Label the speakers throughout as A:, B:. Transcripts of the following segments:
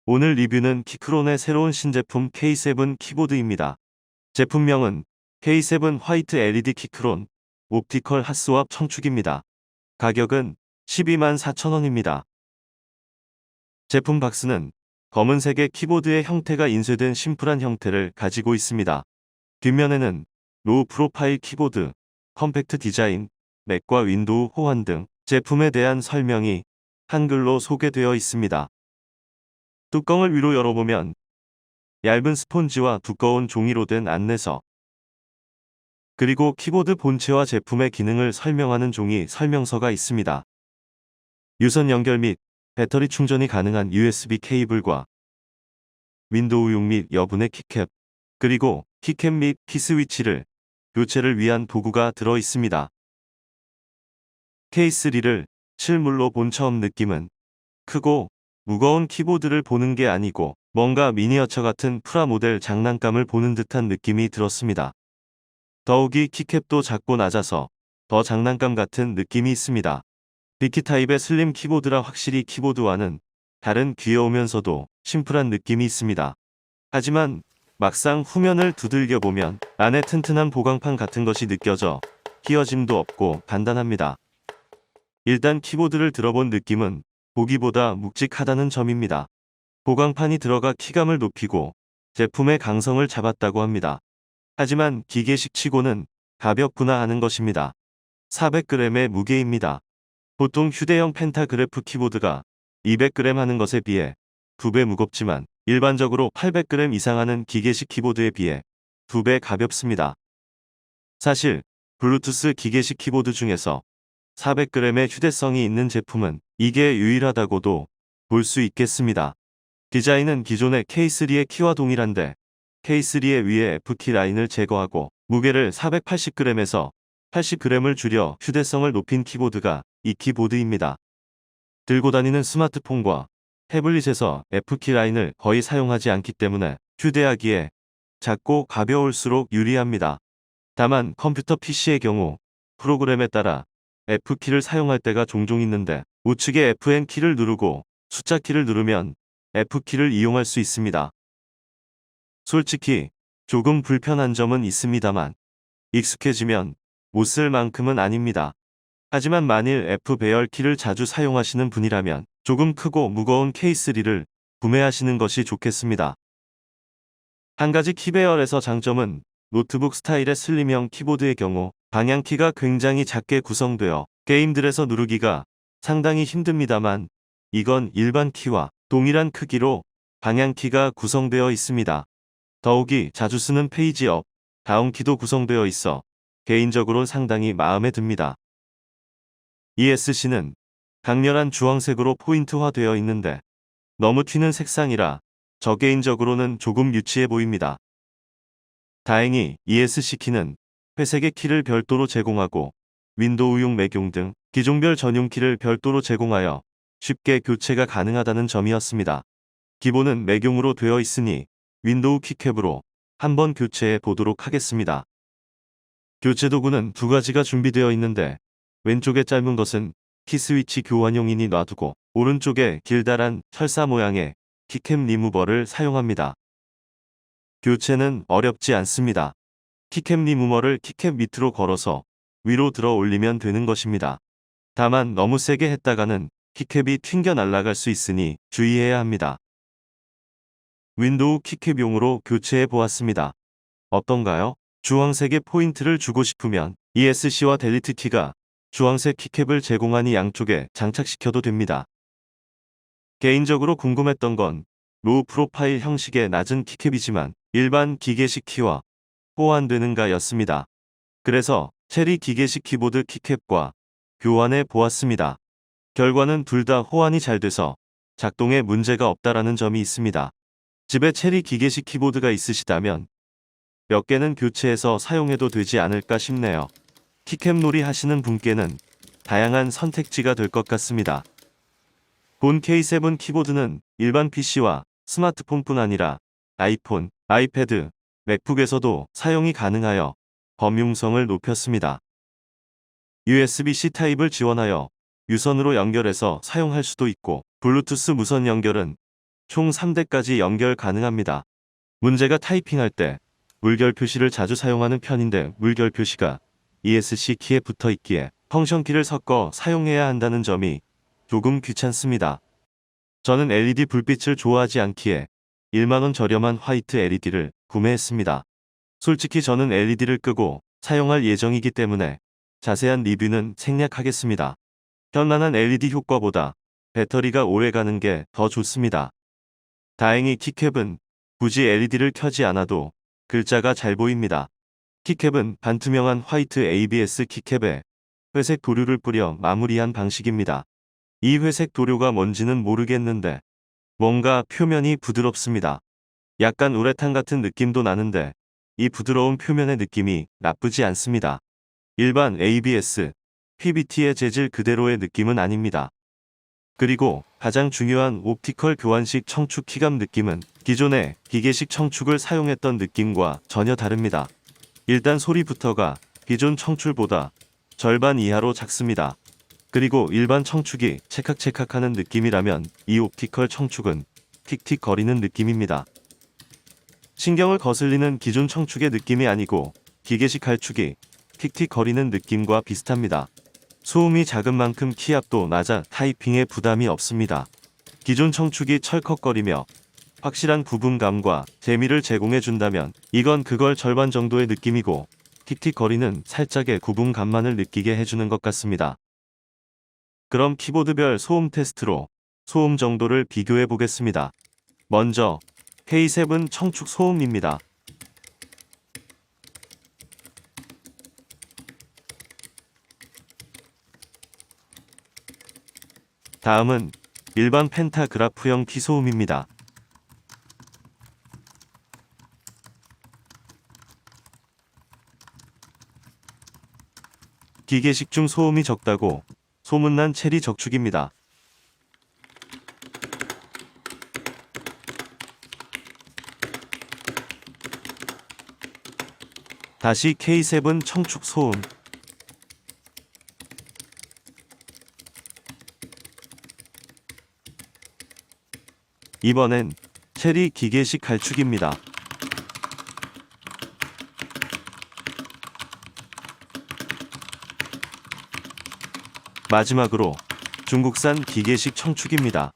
A: 오늘 리뷰는 키크론의 새로운 신제품 K7 키보드입니다. 제품명은 K7 화이트 LED 키크론 옵티컬 핫스왑 청축입니다. 가격은 124,000원입니다. 제품 박스는 검은색의 키보드의 형태가 인쇄된 심플한 형태를 가지고 있습니다. 뒷면에는 로우 프로파일 키보드, 컴팩트 디자인, 맥과 윈도우 호환 등 제품에 대한 설명이 한글로 소개되어 있습니다. 뚜껑을 위로 열어보면 얇은 스폰지와 두꺼운 종이로 된 안내서, 그리고 키보드 본체와 제품의 기능을 설명하는 종이 설명서가 있습니다. 유선 연결 및 배터리 충전이 가능한 USB 케이블과 윈도우용 및 여분의 키캡, 그리고 키캡 및 키스위치를 교체를 위한 도구가 들어 있습니다. K3를 실물로 본 처음 느낌은 크고 무거운 키보드를 보는 게 아니고 뭔가 미니어처 같은 프라모델 장난감을 보는 듯한 느낌이 들었습니다. 더욱이 키캡도 작고 낮아서 더 장난감 같은 느낌이 있습니다. 비키 타입의 슬림 키보드라 확실히 키보드와는 다른 귀여우면서도 심플한 느낌이 있습니다. 하지만 막상 후면을 두들겨 보면 안에 튼튼한 보강판 같은 것이 느껴져 휘어짐도 없고 간단합니다. 일단 키보드를 들어본 느낌은 보기보다 묵직하다는 점입니다. 보강판이 들어가 키감을 높이고 제품의 강성을 잡았다고 합니다. 하지만 기계식 치고는 가볍구나 하는 것입니다. 400g의 무게입니다. 보통 휴대용 펜타그래프 키보드가 200g 하는 것에 비해 2배 무겁지만 일반적으로 800g 이상 하는 기계식 키보드에 비해 2배 가볍습니다. 사실 블루투스 기계식 키보드 중에서 400g의 휴대성이 있는 제품은 이게 유일하다고도 볼 수 있겠습니다. 디자인은 기존의 K3의 키와 동일한데 K3의 위에 F키 라인을 제거하고 무게를 480g에서 80g을 줄여 휴대성을 높인 키보드가 이 키보드입니다. 들고 다니는 스마트폰과 태블릿에서 F키 라인을 거의 사용하지 않기 때문에 휴대하기에 작고 가벼울수록 유리합니다. 다만 컴퓨터 PC의 경우 프로그램에 따라 F키를 사용할 때가 종종 있는데 우측의 FN 키를 누르고 숫자 키를 누르면 F키를 이용할 수 있습니다. 솔직히 조금 불편한 점은 있습니다만 익숙해지면 못 쓸 만큼은 아닙니다. 하지만 만일 F 배열키를 자주 사용하시는 분이라면 조금 크고 무거운 K3를 구매하시는 것이 좋겠습니다. 한 가지 키 배열에서 장점은 노트북 스타일의 슬림형 키보드의 경우 방향키가 굉장히 작게 구성되어 게임들에서 누르기가 상당히 힘듭니다만 이건 일반 키와 동일한 크기로 방향키가 구성되어 있습니다. 더욱이 자주 쓰는 페이지 업, 다운키도 구성되어 있어 개인적으로 상당히 마음에 듭니다. ESC는 강렬한 주황색으로 포인트화되어 있는데 너무 튀는 색상이라 저 개인적으로는 조금 유치해 보입니다. 다행히 ESC 키는 회색의 키를 별도로 제공하고 윈도우용 매경 등 기종별 전용 키를 별도로 제공하여 쉽게 교체가 가능하다는 점이었습니다. 기본은 매경으로 되어 있으니 윈도우 키캡으로 한번 교체해 보도록 하겠습니다. 교체 도구는 두 가지가 준비되어 있는데 왼쪽에 짧은 것은 키스위치 교환용이니 놔두고 오른쪽에 길다란 철사 모양의 키캡 리무버를 사용합니다. 교체는 어렵지 않습니다. 키캡 리무버를 키캡 밑으로 걸어서 위로 들어 올리면 되는 것입니다. 다만 너무 세게 했다가는 키캡이 튕겨 날아갈 수 있으니 주의해야 합니다. 윈도우 키캡용으로 교체해 보았습니다. 어떤가요? 주황색의 포인트를 주고 싶으면 ESC와 델리트 키가 주황색 키캡을 제공하니 양쪽에 장착시켜도 됩니다. 개인적으로 궁금했던 건 로우 프로파일 형식의 낮은 키캡이지만 일반 기계식 키와 호환되는가 였습니다. 그래서 체리 기계식 키보드 키캡과 교환해 보았습니다. 결과는 둘 다 호환이 잘 돼서 작동에 문제가 없다라는 점이 있습니다. 집에 체리 기계식 키보드가 있으시다면 몇 개는 교체해서 사용해도 되지 않을까 싶네요. 키캡 놀이 하시는 분께는 다양한 선택지가 될 것 같습니다. 본 K7 키보드는 일반 PC와 스마트폰뿐 아니라 아이폰, 아이패드, 맥북에서도 사용이 가능하여 범용성을 높였습니다. USB-C 타입을 지원하여 유선으로 연결해서 사용할 수도 있고 블루투스 무선 연결은 총 3대까지 연결 가능합니다. 문제가 타이핑할 때 물결 표시를 자주 사용하는 편인데 물결 표시가 ESC 키에 붙어 있기에 펑션 키를 섞어 사용해야 한다는 점이 조금 귀찮습니다. 저는 LED 불빛을 좋아하지 않기에 1만원 저렴한 화이트 LED를 구매했습니다. 솔직히 저는 LED를 끄고 사용할 예정이기 때문에 자세한 리뷰는 생략하겠습니다. 현란한 LED 효과보다 배터리가 오래 가는 게 더 좋습니다. 다행히 키캡은 굳이 LED를 켜지 않아도 글자가 잘 보입니다. 키캡은 반투명한 화이트 ABS 키캡에 회색 도료를 뿌려 마무리한 방식입니다. 이 회색 도료가 뭔지는 모르겠는데 뭔가 표면이 부드럽습니다. 약간 우레탄 같은 느낌도 나는데 이 부드러운 표면의 느낌이 나쁘지 않습니다. 일반 ABS, PBT의 재질 그대로의 느낌은 아닙니다. 그리고 가장 중요한 옵티컬 교환식 청축 키감 느낌은 기존의 기계식 청축을 사용했던 느낌과 전혀 다릅니다. 일단 소리부터가 기존 청출보다 절반 이하로 작습니다. 그리고 일반 청축이 찰칵찰칵하는 느낌이라면 이 옵티컬 청축은 틱틱 거리는 느낌입니다. 신경을 거슬리는 기존 청축의 느낌이 아니고 기계식 갈축이 틱틱 거리는 느낌과 비슷합니다. 소음이 작은 만큼 키압도 낮아 타이핑에 부담이 없습니다. 기존 청축이 철컥거리며 확실한 구분감과 재미를 제공해준다면 이건 그걸 절반 정도의 느낌이고 틱틱거리는 살짝의 구분감만을 느끼게 해주는 것 같습니다. 그럼 키보드별 소음 테스트로 소음 정도를 비교해 보겠습니다. 먼저 K7 청축 소음입니다. 다음은 일반 펜타그라프형 키소음입니다. 기계식 중 소음이 적다고 소문난 체리 적축입니다. 다시 K7 청축 소음. 이번엔 체리 기계식 갈축입니다. 마지막으로 중국산 기계식 청축입니다.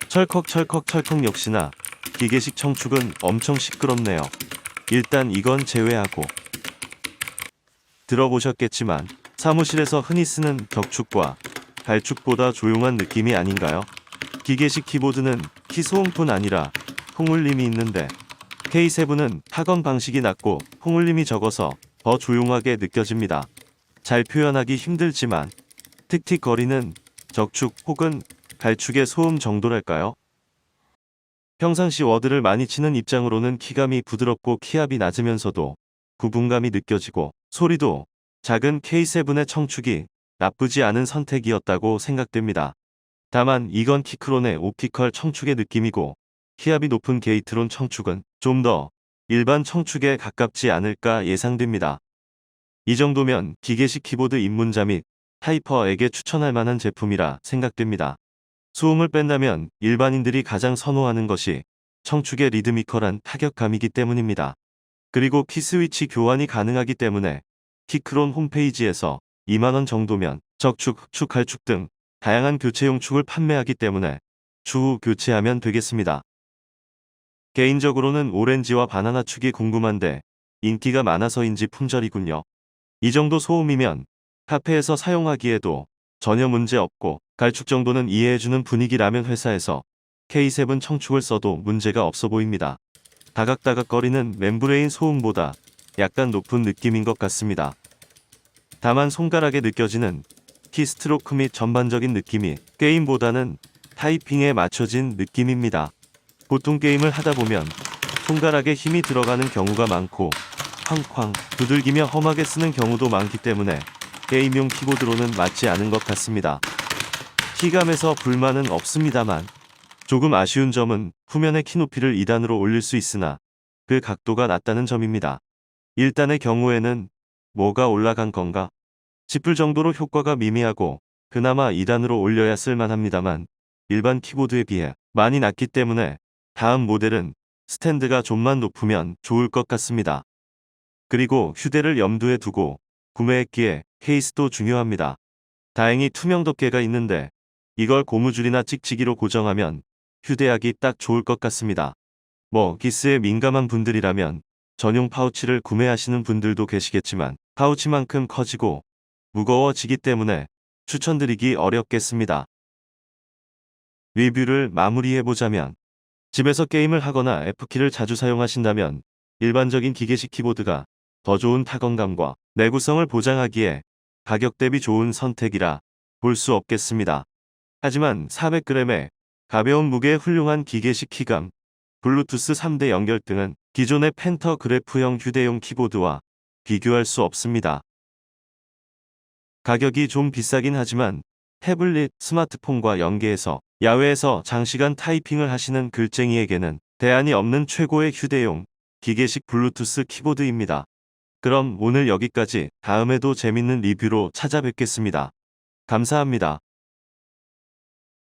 A: 철컥철컥철컥 역시나 기계식 청축은 엄청 시끄럽네요. 일단 이건 제외하고 들어보셨겠지만 사무실에서 흔히 쓰는 격축과 발축보다 조용한 느낌이 아닌가요? 기계식 키보드는 키소음뿐 아니라 풍울림이 있는데 K7은 타건 방식이 낮고 풍울림이 적어서 더 조용하게 느껴집니다. 잘 표현하기 힘들지만 틱틱거리는 적축 혹은 갈축의 소음 정도랄까요? 평상시 워드를 많이 치는 입장으로는 키감이 부드럽고 키압이 낮으면서도 구분감이 느껴지고 소리도 작은 K7의 청축이 나쁘지 않은 선택이었다고 생각됩니다. 다만 이건 키크론의 옵티컬 청축의 느낌이고 키압이 높은 게이트론 청축은 좀 더 일반 청축에 가깝지 않을까 예상됩니다. 이 정도면 기계식 키보드 입문자 및 타이퍼에게 추천할 만한 제품이라 생각됩니다. 소음을 뺀다면 일반인들이 가장 선호하는 것이 청축의 리드미컬한 타격감이기 때문입니다. 그리고 키스위치 교환이 가능하기 때문에 키크론 홈페이지에서 2만원 정도면 적축, 흑축, 갈축 등 다양한 교체용 축을 판매하기 때문에 추후 교체하면 되겠습니다. 개인적으로는 오렌지와 바나나 축이 궁금한데 인기가 많아서인지 품절이군요. 이 정도 소음이면 카페에서 사용하기에도 전혀 문제 없고 갈축 정도는 이해해주는 분위기라면 회사에서 K7 청축을 써도 문제가 없어 보입니다. 다각다각거리는 멤브레인 소음보다 약간 높은 느낌인 것 같습니다. 다만 손가락에 느껴지는 키스트로크 및 전반적인 느낌이 게임보다는 타이핑에 맞춰진 느낌입니다. 보통 게임을 하다 보면 손가락에 힘이 들어가는 경우가 많고 쾅쾅 두들기며 험하게 쓰는 경우도 많기 때문에 게임용 키보드로는 맞지 않은 것 같습니다. 키감에서 불만은 없습니다만 조금 아쉬운 점은 후면의 키높이를 2단으로 올릴 수 있으나 그 각도가 낮다는 점입니다. 1단의 경우에는 뭐가 올라간 건가? 10불 정도로 효과가 미미하고 그나마 2단으로 올려야 쓸만합니다만 일반 키보드에 비해 많이 낮기 때문에 다음 모델은 스탠드가 좀만 높으면 좋을 것 같습니다. 그리고 휴대를 염두에 두고 구매했기에 케이스도 중요합니다. 다행히 투명 덮개가 있는데 이걸 고무줄이나 찍찍이로 고정하면 휴대하기 딱 좋을 것 같습니다. 기스에 민감한 분들이라면 전용 파우치를 구매하시는 분들도 계시겠지만 파우치만큼 커지고 무거워지기 때문에 추천드리기 어렵겠습니다. 리뷰를 마무리해보자면 집에서 게임을 하거나 F키를 자주 사용하신다면 일반적인 기계식 키보드가 더 좋은 타건감과 내구성을 보장하기에 가격 대비 좋은 선택이라 볼 수 없겠습니다. 하지만 400g의 가벼운 무게에 훌륭한 기계식 키감, 블루투스 3대 연결 등은 기존의 펜터그래프형 휴대용 키보드와 비교할 수 없습니다. 가격이 좀 비싸긴 하지만 태블릿, 스마트폰과 연계해서 야외에서 장시간 타이핑을 하시는 글쟁이에게는 대안이 없는 최고의 휴대용 기계식 블루투스 키보드입니다. 그럼 오늘 여기까지. 다음에도 재밌는 리뷰로 찾아뵙겠습니다. 감사합니다.